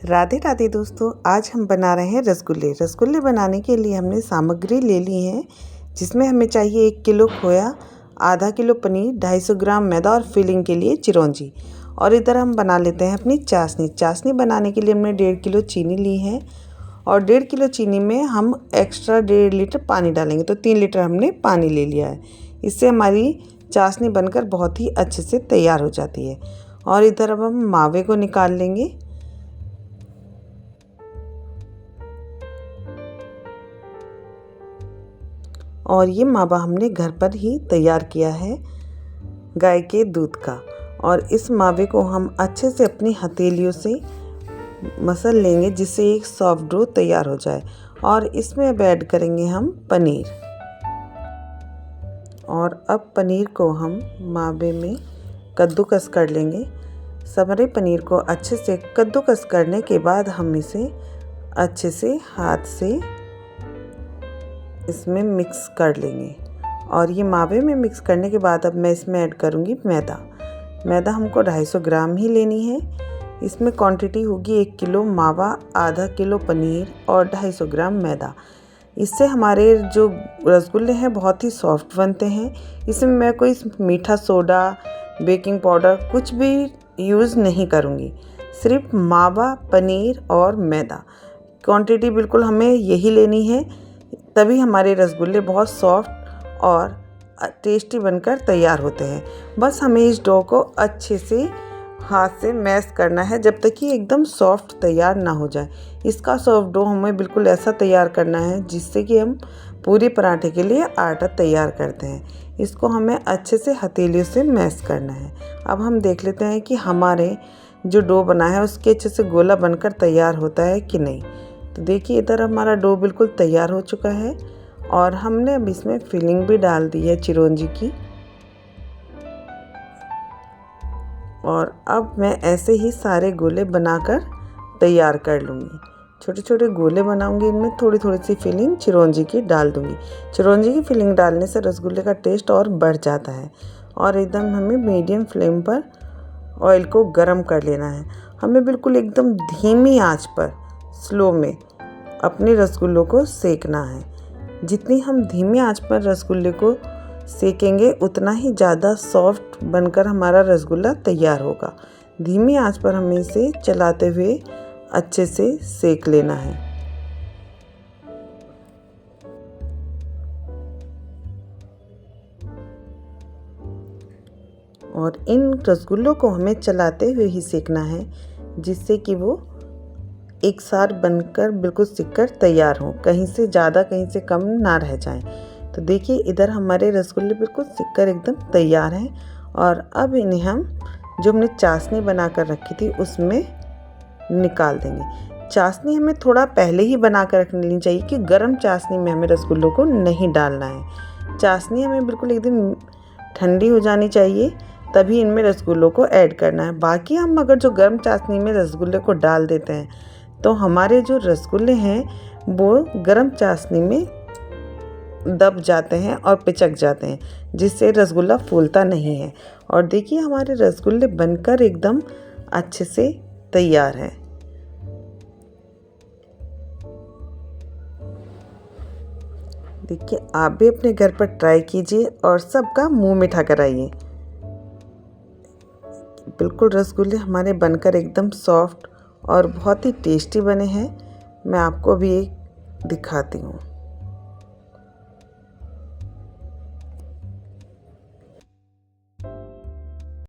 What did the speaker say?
राधे राधे दोस्तों, आज हम बना रहे हैं रसगुल्ले। रसगुल्ले बनाने के लिए हमने सामग्री ले ली है, जिसमें हमें चाहिए 1 किलो खोया, आधा किलो पनीर, 250 ग्राम मैदा और फिलिंग के लिए चिरौंजी। और इधर हम बना लेते हैं अपनी चाशनी। चाशनी बनाने के लिए हमने 1.5 किलो चीनी ली है और 1.5 किलो चीनी में हम एक्स्ट्रा 1.5 लीटर पानी डालेंगे, तो 3 लीटर हमने पानी ले लिया है। इससे हमारी चाशनी बनकर बहुत ही अच्छे से तैयार हो जाती है। और इधर अब हम मावे को निकाल लेंगे। और ये मावा हमने घर पर ही तैयार किया है गाय के दूध का। और इस मावे को हम अच्छे से अपनी हथेलियों से मसल लेंगे, जिससे एक सॉफ्ट डो तैयार हो जाए। और इसमें अब ऐड करेंगे हम पनीर। और अब पनीर को हम मावे में कद्दूकस कर लेंगे। सारे पनीर को अच्छे से कद्दूकस करने के बाद हम इसे अच्छे से हाथ से इसमें मिक्स कर लेंगे। और ये मावे में मिक्स करने के बाद अब मैं इसमें ऐड करूँगी मैदा। मैदा हमको 250 ग्राम ही लेनी है। इसमें क्वांटिटी होगी 1 किलो मावा, आधा किलो पनीर और 250 ग्राम मैदा। इससे हमारे जो रसगुल्ले हैं बहुत ही सॉफ्ट बनते हैं। इसमें मैं कोई मीठा सोडा, बेकिंग पाउडर कुछ भी यूज़ नहीं करूँगी, सिर्फ मावा, पनीर और मैदा। क्वांटिटी बिल्कुल हमें यही लेनी है, तभी हमारे रसगुल्ले बहुत सॉफ्ट और टेस्टी बनकर तैयार होते हैं। बस हमें इस डो को अच्छे से हाथ से मैश करना है जब तक कि एकदम सॉफ्ट तैयार ना हो जाए। इसका सॉफ्ट डो हमें बिल्कुल ऐसा तैयार करना है जिससे कि हम पूरी पराठे के लिए आटा तैयार करते हैं। इसको हमें अच्छे से हथेलियों से मैश करना है। अब हम देख लेते हैं कि हमारे जो डो बना है उसके अच्छे से गोला बनकर तैयार होता है कि नहीं। तो देखिए, इधर हमारा डो बिल्कुल तैयार हो चुका है। और हमने अब इसमें फिलिंग भी डाल दी है चिरौंजी की। और अब मैं ऐसे ही सारे गोले बनाकर तैयार कर लूँगी। छोटे छोटे गोले बनाऊँगी, इनमें थोड़ी थोड़ी सी फिलिंग चिरौंजी की डाल दूँगी। चिरौंजी की फिलिंग डालने से रसगुल्ले का टेस्ट और बढ़ जाता है। और एकदम हमें मीडियम फ्लेम पर ऑयल को गर्म कर लेना है। हमें बिल्कुल एकदम धीमी आंच पर, स्लो में अपने रसगुल्लों को सेकना है। जितनी हम धीमी आंच पर रसगुल्ले को सेकेंगे उतना ही ज़्यादा सॉफ्ट बनकर हमारा रसगुल्ला तैयार होगा। धीमी आंच पर हमें इसे चलाते हुए अच्छे से सेक लेना है। और इन रसगुल्लों को हमें चलाते हुए ही सेकना है, जिससे कि वो एक साथ बनकर बिल्कुल सिककर तैयार हो, कहीं से ज़्यादा कहीं से कम ना रह जाएं। तो देखिए, इधर हमारे रसगुल्ले बिल्कुल सिककर एकदम तैयार हैं। और अब इन्हें हम जो हमने चाशनी बना कर रखी थी उसमें निकाल देंगे। चाशनी हमें थोड़ा पहले ही बना कर रख लेनी चाहिए कि गर्म चाशनी में हमें रसगुल्लों को नहीं डालना है। चाशनी हमें बिल्कुल एकदम ठंडी हो जानी चाहिए, तभी इनमें रसगुल्लों को ऐड करना है। बाकी हम अगर जो गर्म चाशनी में रसगुल्ले को डाल देते हैं तो हमारे जो रसगुल्ले हैं वो गर्म चाशनी में दब जाते हैं और पिचक जाते हैं, जिससे रसगुल्ला फूलता नहीं है। और देखिए, हमारे रसगुल्ले बनकर एकदम अच्छे से तैयार हैं। देखिए, आप भी अपने घर पर ट्राई कीजिए और सबका मुंह मीठा कराइए। बिल्कुल रसगुल्ले हमारे बनकर एकदम सॉफ्ट और बहुत ही टेस्टी बने हैं। मैं आपको भी एक दिखाती हूँ।